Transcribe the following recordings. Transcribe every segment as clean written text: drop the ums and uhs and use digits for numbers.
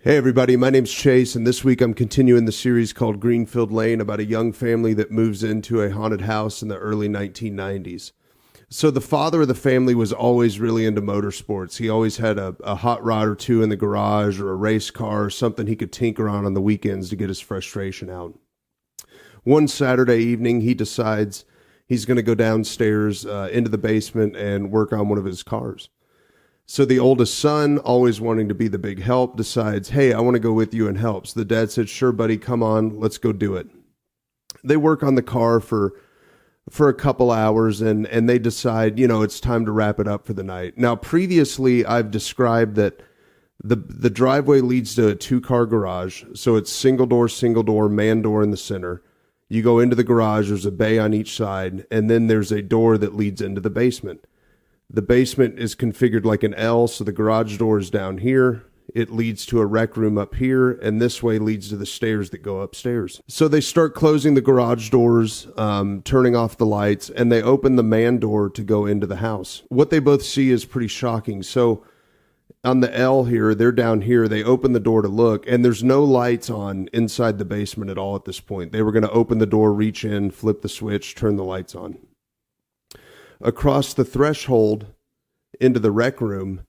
Hey everybody, my name's Chase, and this week I'm continuing the series called Greenfield Lane about a young family that moves into a haunted house in the early 1990s. So the father of the family was always really into motorsports. He always had a hot rod or two in the garage or a race car or something he could tinker on the weekends to get his frustration out. One Saturday evening, he decides he's going to go downstairs into the basement and work on one of his cars. So the oldest son, always wanting to be the big help, decides, hey, I want to go with you and help. So the dad said, sure, buddy, come on, let's go do it. They work on the car for a couple hours and they decide, it's time to wrap it up for the night. Now, previously, I've described that the driveway leads to a two-car garage. So it's single door, man door in the center. You go into the garage, there's a bay on each side, and then there's a door that leads into the basement. The basement is configured like an L, so the garage door is down here. It leads to a rec room up here, and this way leads to the stairs that go upstairs. So they start closing the garage doors, turning off the lights, and they open the man door to go into the house. What they both see is pretty shocking. So on the L here, they're down here, they open the door to look, and there's no lights on inside the basement at all at this point. They were going to open the door, reach in, flip the switch, turn the lights on. Across the threshold into the rec room,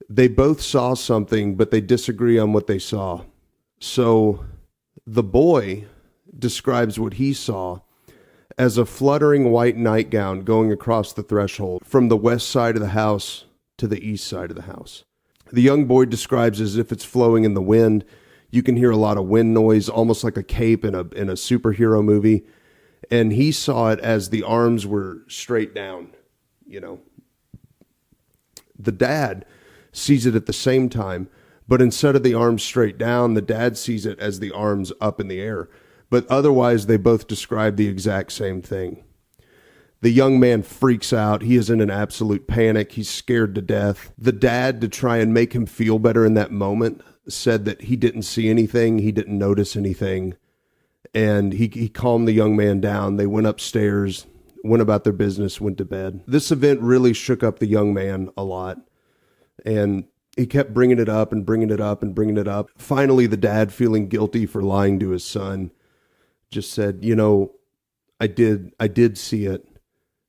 they both saw something, but they disagree on what they saw. So the boy describes what he saw as a fluttering white nightgown going across the threshold from the west side of the house to the east side of the house. The young boy describes as if it's flowing in the wind. You can hear a lot of wind noise, almost like a cape in a superhero movie. And he saw it as the arms were straight down, The dad sees it at the same time, but instead of the arms straight down, the dad sees it as the arms up in the air. But otherwise, they both describe the exact same thing. The young man freaks out. He is in an absolute panic. He's scared to death. The dad, to try and make him feel better in that moment, said that he didn't see anything. He didn't notice anything. And he calmed the young man down. They went upstairs, went about their business, went to bed. This event really shook up the young man a lot. And he kept bringing it up and bringing it up and bringing it up. Finally, the dad, feeling guilty for lying to his son, just said, I did see it.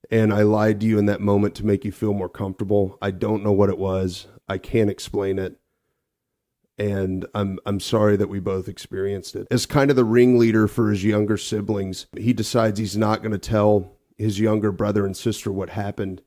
And I lied to you in that moment to make you feel more comfortable. I don't know what it was. I can't explain it. And I'm sorry that we both experienced it. As kind of the ringleader for his younger siblings, he decides he's not going to tell his younger brother and sister what happened.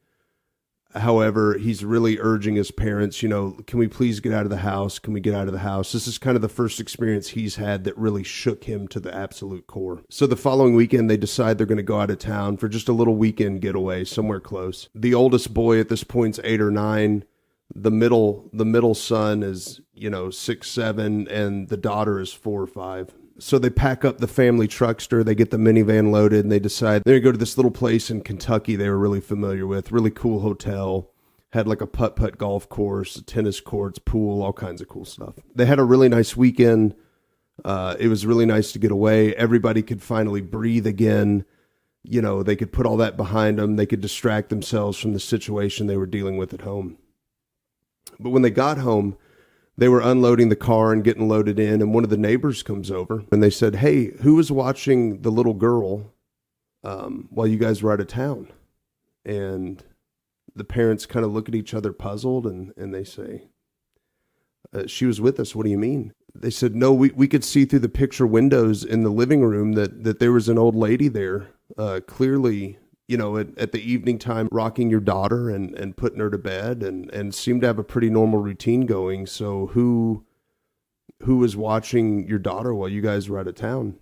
However, he's really urging his parents, can we please get out of the house? Can we get out of the house? This is kind of the first experience he's had that really shook him to the absolute core. So the following weekend, they decide they're going to go out of town for just a little weekend getaway somewhere close. The oldest boy at this point's 8 or 9. The middle son is, 6, 7, and the daughter is 4 or 5. So they pack up the family truckster, they get the minivan loaded, and they decide they're going to go to this little place in Kentucky they were really familiar with, really cool hotel, had like a putt-putt golf course, tennis courts, pool, all kinds of cool stuff. They had a really nice weekend. It was really nice to get away. Everybody could finally breathe again. They could put all that behind them. They could distract themselves from the situation they were dealing with at home. But when they got home, they were unloading the car and getting loaded in, and one of the neighbors comes over, and they said, hey, who was watching the little girl while you guys were out of town? And the parents kind of look at each other puzzled, and they say, she was with us. What do you mean? They said, no, we could see through the picture windows in the living room that there was an old lady there, clearly at the evening time, rocking your daughter and putting her to bed and seemed to have a pretty normal routine going. So who was watching your daughter while you guys were out of town?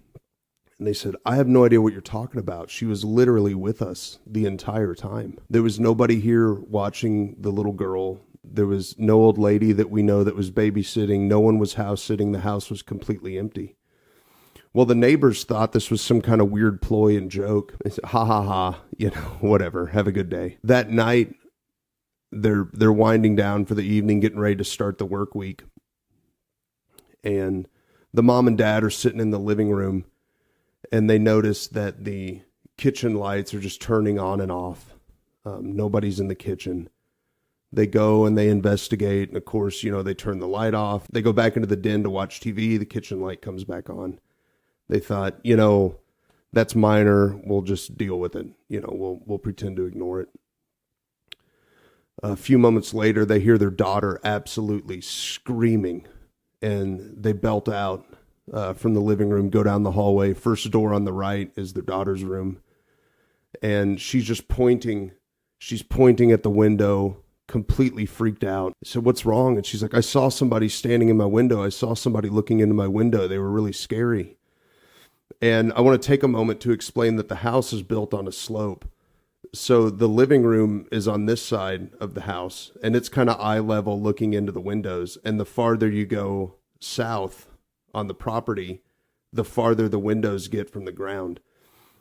And they said, I have no idea what you're talking about. She was literally with us the entire time. There was nobody here watching the little girl. There was no old lady that we know that was babysitting. No one was house sitting. The house was completely empty. Well, the neighbors thought this was some kind of weird ploy and joke. They said, ha, ha, ha, whatever, have a good day. That night, they're winding down for the evening, getting ready to start the work week. And the mom and dad are sitting in the living room, and they notice that the kitchen lights are just turning on and off. Nobody's in the kitchen. They go and they investigate. And of course, they turn the light off. They go back into the den to watch TV. The kitchen light comes back on. They thought, that's minor. We'll just deal with it. We'll pretend to ignore it. A few moments later, they hear their daughter absolutely screaming, and they belt out from the living room, go down the hallway. First door on the right is their daughter's room. And she's just pointing. She's pointing at the window, completely freaked out. I said, "What's wrong?" And she's like, "I saw somebody standing in my window. I saw somebody looking into my window. They were really scary." And I want to take a moment to explain that the house is built on a slope. So the living room is on this side of the house, and it's kind of eye level looking into the windows. And the farther you go south on the property, the farther the windows get from the ground.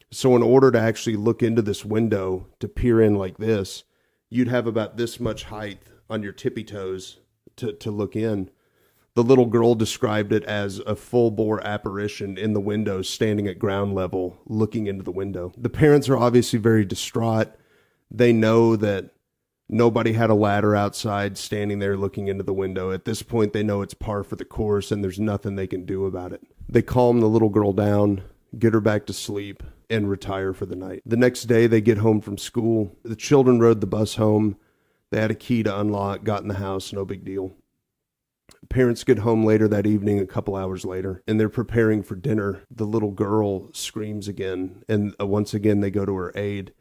So in order to actually look into this window, to peer in like this, you'd have about this much height on your tippy toes to look in. The little girl described it as a full-bore apparition in the window, standing at ground level, looking into the window. The parents are obviously very distraught. They know that nobody had a ladder outside standing there looking into the window. At this point, they know it's par for the course, and there's nothing they can do about it. They calm the little girl down, get her back to sleep, and retire for the night. The next day, they get home from school. The children rode the bus home. They had a key to unlock, got in the house, no big deal. Parents get home later that evening, a couple hours later, and they're preparing for dinner. The little girl screams again, and once again they go to her aid.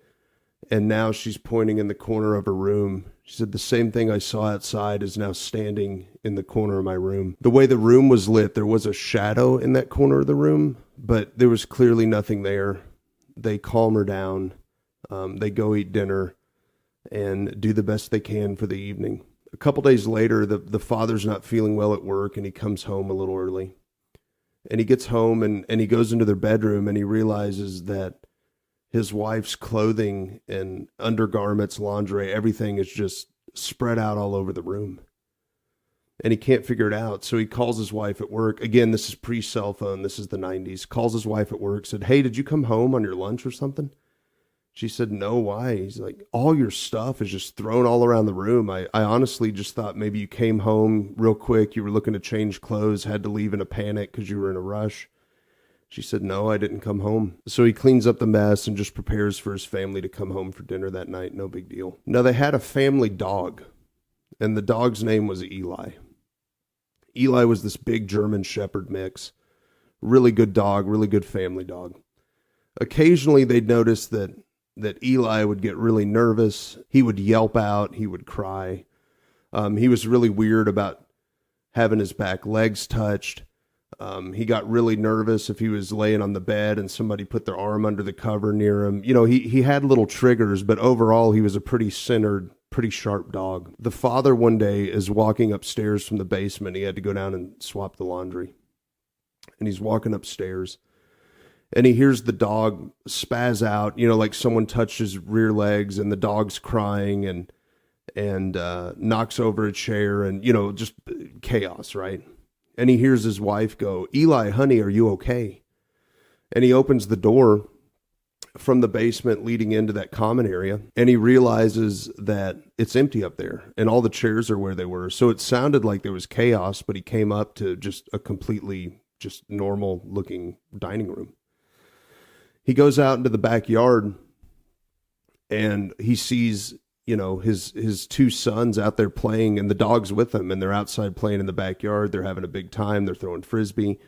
And now she's pointing in the corner of her room. She said, "The same thing I saw outside is now standing in the corner of my room." The way the room was lit, there was a shadow in that corner of the room, but there was clearly nothing there. They calm her down. They go eat dinner and do the best they can for the evening. A couple days later, the father's not feeling well at work, and he comes home a little early. And he gets home and he goes into their bedroom, and he realizes that his wife's clothing and undergarments, lingerie, everything is just spread out all over the room. And he can't figure it out. So he calls his wife at work. Again, this is pre-cell phone. This is the 90s. Calls his wife at work, said, "Hey, did you come home on your lunch or something?" She said, "No, why?" He's like, "All your stuff is just thrown all around the room. I honestly just thought maybe you came home real quick. You were looking to change clothes, had to leave in a panic because you were in a rush." She said, "No, I didn't come home." So he cleans up the mess and just prepares for his family to come home for dinner that night. No big deal. Now, they had a family dog, and the dog's name was Eli. Eli was this big German Shepherd mix. Really good dog, really good family dog. Occasionally, they'd notice that Eli would get really nervous. He would yelp out. He would cry. He was really weird about having his back legs touched. He got really nervous if he was laying on the bed and somebody put their arm under the cover near him. He had little triggers, but overall he was a pretty centered, pretty sharp dog. The father one day is walking upstairs from the basement. He had to go down and swap the laundry. And he's walking upstairs. And he hears the dog spaz out, like someone touched his rear legs, and the dog's crying and knocks over a chair, and, just chaos, right? And he hears his wife go, "Eli, honey, are you okay?" And he opens the door from the basement leading into that common area, and he realizes that it's empty up there, and all the chairs are where they were. So it sounded like there was chaos, but he came up to just a completely just normal-looking dining room. He goes out into the backyard, and he sees, his two sons out there playing, and the dog's with them, and they're outside playing in the backyard. They're having a big time. They're throwing frisbee.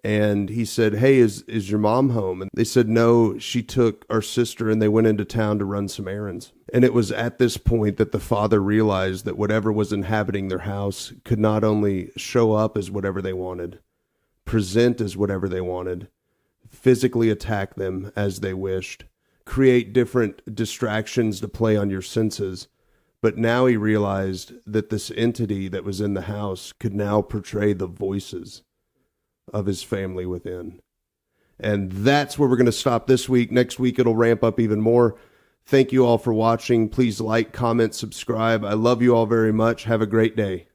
And he said, "Hey, is your mom home?" And they said, "No, she took our sister and they went into town to run some errands." And it was at this point that the father realized that whatever was inhabiting their house could not only show up as whatever they wanted, present as whatever they wanted, physically attack them as they wished, create different distractions to play on your senses. But now he realized that this entity that was in the house could now portray the voices of his family within. And that's where we're going to stop this week. Next week, it'll ramp up even more. Thank you all for watching. Please like, comment, subscribe. I love you all very much. Have a great day.